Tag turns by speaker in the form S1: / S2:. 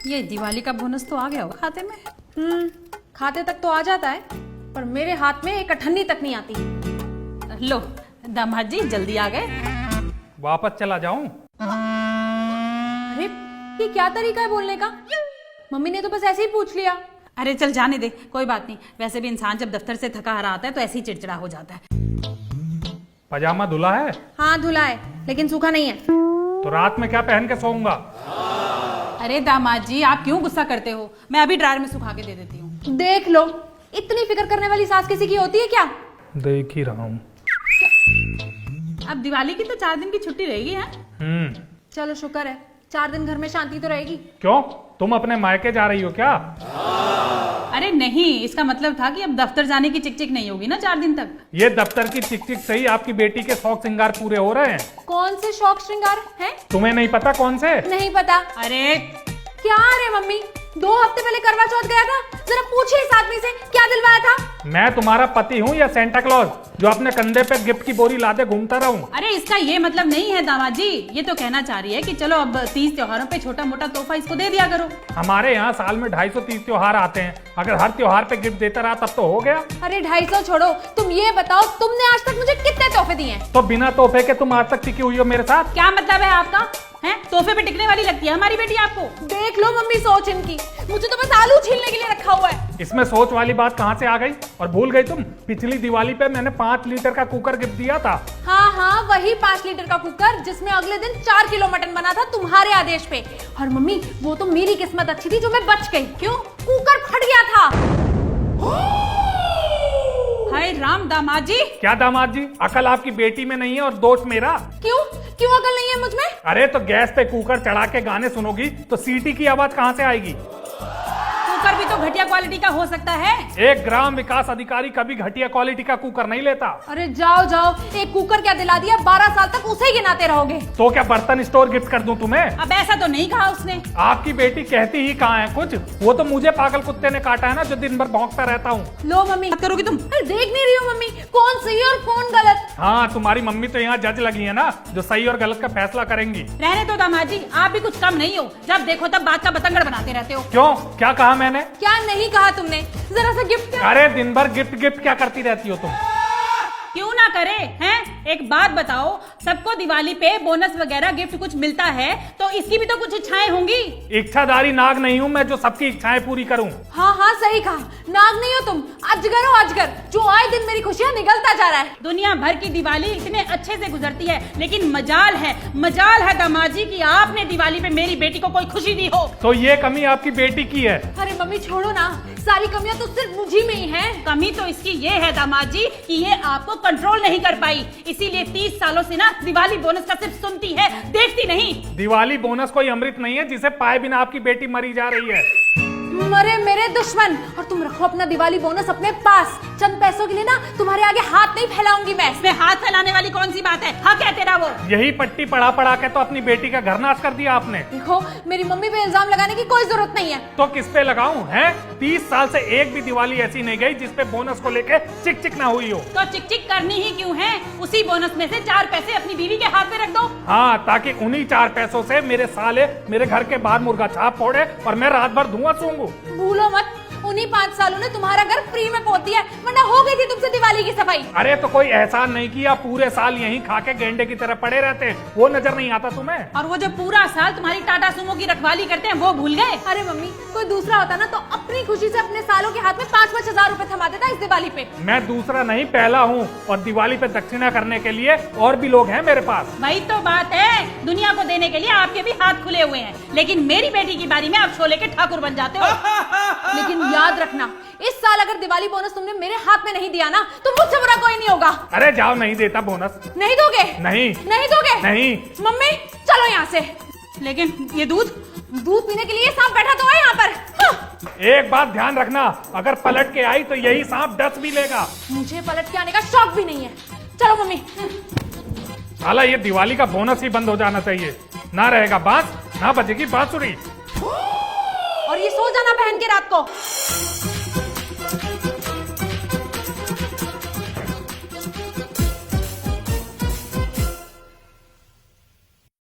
S1: ये दिवाली का बोनस तो आ गया होगा खाते में।
S2: खाते तक तो आ जाता है, पर मेरे हाथ में एक अठन्नी तक नहीं आती।
S1: लो दामाद जी जल्दी आ गए।
S3: वापस चला जाऊं?
S2: अरे ये क्या तरीका है बोलने का? मम्मी ने तो बस ऐसे ही पूछ लिया।
S1: अरे चल जाने दे, कोई बात नहीं। वैसे भी इंसान जब दफ्तर से थका हारा आता है तो ऐसे ही चिड़चिड़ा हो जाता है।
S3: पजामा धुला है?
S2: हाँ धुला है, लेकिन सूखा नहीं है।
S3: तो रात में क्या पहन के सोऊंगा?
S1: अरे दामाद जी आप क्यों गुस्सा करते हो? मैं अभी ड्रायर में सुखा के दे देती हूँ।
S2: देख लो, इतनी फिक्र करने वाली सास किसी की होती है क्या?
S3: देख ही रहा हूँ।
S1: अब दिवाली की तो 4 दिन की छुट्टी रहेगी है।
S2: चलो शुक्र है, 4 दिन घर में शांति तो रहेगी।
S3: क्यों, तुम अपने मायके जा रही हो क्या?
S1: अरे नहीं, इसका मतलब था कि अब दफ्तर जाने की चिक चिक नहीं होगी ना 4 दिन तक।
S3: ये दफ्तर की चिक चिक सही, आपकी बेटी के शौक श्रृंगार पूरे हो रहे हैं।
S2: कौन से शौक श्रृंगार हैं?
S3: तुम्हें नहीं पता कौन से?
S2: नहीं पता।
S1: अरे
S2: क्या रे मम्मी, 2 हफ्ते पहले करवा चौथ गया था, जरा पूछिए इस आदमी से क्या दिलवाया था।
S3: मैं तुम्हारा पति हूँ या सेंटा क्लॉज जो अपने कंधे पे गिफ्ट की बोरी लादे घूमता रहूं?
S1: अरे इसका ये मतलब नहीं है दामाद जी, ये तो कहना चाह रही है कि चलो अब 30 त्योहारों पे छोटा मोटा तोहफा इसको दे दिया करो।
S3: हमारे यहाँ साल में 250-30 त्योहार आते हैं, अगर हर त्योहार पे गिफ्ट देता रहा तब तो हो गया।
S2: अरे 250 छोड़ो, तुम ये बताओ तुमने आज तक मुझे कितने तोहफे दिए हैं?
S3: तो बिना तोहफे के तुम आज तक टिकी हुई हो मेरे साथ?
S1: क्या मतलब है आपका? हैं तोहफे पे टिकने वाली लगती है हमारी बेटी आपको?
S2: देख लो मम्मी सोच इनकी, मुझे तो बस आलू छीलने के लिए रखा हुआ है।
S3: इसमें सोच वाली बात कहाँ से आ गई? और भूल गई तुम, पिछली दिवाली पे मैंने 5 लीटर का कुकर गिफ्ट दिया था।
S2: हाँ हाँ, वही 5 लीटर का कुकर जिसमें अगले दिन 4 किलो मटन बना था तुम्हारे आदेश पे। और मम्मी वो तो मेरी किस्मत अच्छी थी जो मैं बच गई। क्यों? कुकर फट गया था।
S1: हाय राम दामाद जी।
S3: क्या दामाद जी, अकल आपकी बेटी में नहीं है और दोष मेरा।
S2: क्यों क्यों अकल नहीं है मुझ में?
S3: अरे तो गैस पे कुकर चढ़ा के गाने सुनोगी तो सीटी की आवाज कहाँ से आएगी?
S1: कुकर भी तो घटिया क्वालिटी का हो सकता है।
S3: एक ग्राम विकास अधिकारी कभी घटिया क्वालिटी का कुकर नहीं लेता।
S2: अरे जाओ जाओ, एक कुकर क्या दिला दिया, 12 साल तक उसे ही गिनाते रहोगे।
S3: तो क्या बर्तन स्टोर गिफ्ट कर दूं तुम्हें?
S1: अब ऐसा तो नहीं कहा उसने।
S3: आपकी बेटी कहती ही कहाँ है कुछ, वो तो मुझे पागल कुत्ते ने काटा है ना, जो दिन भर भौंकता रहता हूँ।
S2: लो मम्मी,
S1: बात करोगी तुम?
S2: अरे देख नहीं रही हो मम्मी, कौन सही और कौन गलत?
S3: हाँ, तुम्हारी मम्मी तो यहाँ जज लगी है ना, जो सही और गलत का फैसला करेंगी।
S1: रहने दो दामाद जी, आप भी कुछ कम नहीं हो, जब देखो तब बात का बतंगड़ बनाते रहते हो।
S3: क्यों, क्या कहा मैंने?
S2: क्या नहीं कहा तुमने? जरा सा गिफ्ट।
S3: अरे दिन भर गिफ्ट गिफ्ट क्या करती रहती हो तुम?
S1: क्यों ना करे हैं? एक बात बताओ, सबको दिवाली पे बोनस वगैरह गिफ्ट कुछ मिलता है तो इसकी भी तो कुछ इच्छाएं होंगी।
S3: इच्छाधारी नाग नहीं हूँ मैं जो सबकी इच्छाएं पूरी करूँ।
S2: हाँ हाँ सही कहा, नाग नहीं हो तुम, अजगर हो अजगर, जो आए दिन मेरी खुशियाँ निगलता जा रहा है।
S1: दुनिया भर की दिवाली इतने अच्छे से गुजरती है, लेकिन मजाल है दामाद जी कि आपने दिवाली पे मेरी बेटी को कोई खुशी दी हो।
S3: तो ये कमी आपकी बेटी की है।
S2: अरे मम्मी छोड़ो ना, सारी कमियां तो सिर्फ मुझी में ही हैं।
S1: कमी तो इसकी ये है दामाद जी कि ये आपको कंट्रोल नहीं कर पाई, इसीलिए 30 सालों से ना दिवाली बोनस का सिर्फ सुनती है, देखती नहीं।
S3: दिवाली बोनस कोई अमृत नहीं है जिसे पाए बिना आपकी बेटी मरी जा रही है।
S2: मरे मेरे दुश्मन, और तुम रखो अपना दिवाली बोनस अपने पास। चंद पैसों के लिए ना तुम्हारे आगे हाथ नहीं फैलाऊंगी मैं।
S1: इसमें हाथ फैलाने वाली कौन सी बात है? हाँ क्या तेरा वो?
S3: यही पट्टी पढ़ा पढ़ा के तो अपनी बेटी का घर नाश कर दिया आपने।
S2: देखो मेरी मम्मी पे इल्जाम लगाने की कोई जरूरत नहीं है।
S3: तो किस पे लगाऊं? हैं 30 साल से एक भी दिवाली ऐसी नहीं गई जिसपे बोनस को लेके चिक चिक ना हुई हो।
S1: तो चिक चिक करनी ही क्यों है? उसी बोनस में से 4 पैसे अपनी बीवी के हाथ में रख दो।
S3: हाँ, ताकि उन्हीं 4 पैसों से मेरे साले मेरे घर के बाहर मुर्गा छाप फोड़े और मैं रात भर धुआं सूंघूं।
S2: भूलो मत, उन्हीं 5 सालों ने तुम्हारा घर फ्री में पोत दिया, वरना हो गई थी तुमसे दिवाली की सफाई।
S3: अरे तो कोई एहसान नहीं किया, पूरे साल यहीं खा के गेंडे की तरह पड़े रहते, वो नजर नहीं आता तुम्हें?
S1: और वो जो पूरा साल तुम्हारी टाटा सुमो की रखवाली करते हैं वो भूल गए?
S2: अरे मम्मी, कोई दूसरा होता ना तो अपनी खुशी से अपने सालों के हाथ में 5-5 हजार रुपए थमा देता इस दिवाली पे।
S3: मैं दूसरा नहीं पहला हूँ, और दिवाली पे दक्षिणा करने के लिए और भी लोग हैं मेरे पास।
S1: वही तो बात है, दुनिया को देने के लिए आपके भी हाथ खुले हुए हैं, लेकिन मेरी बेटी की बारी में आप शोले के ठाकुर बन जाते हो।
S2: लेकिन याद रखना, इस साल अगर दिवाली बोनस तुमने मेरे हाथ में नहीं दिया ना तो मुझसे बुरा कोई नहीं होगा।
S3: अरे जाओ, नहीं देता बोनस।
S2: नहीं दोगे?
S3: नहीं।
S2: नहीं दोगे?
S3: नहीं।
S2: मम्मी चलो यहाँ से।
S1: लेकिन ये दूध
S2: पीने के लिए सांप बैठा तो है यहाँ पर। हाँ।
S3: एक बात ध्यान रखना, अगर पलट के आई तो यही सांप डस भी लेगा।
S2: मुझे पलट के आने का शौक भी नहीं है। चलो मम्मी।
S3: साला ये दिवाली का बोनस ही बंद हो जाना चाहिए, ना रहेगा बांस ना बजेगी बांसुरी।
S2: और ये सो जाना पहन के रात को।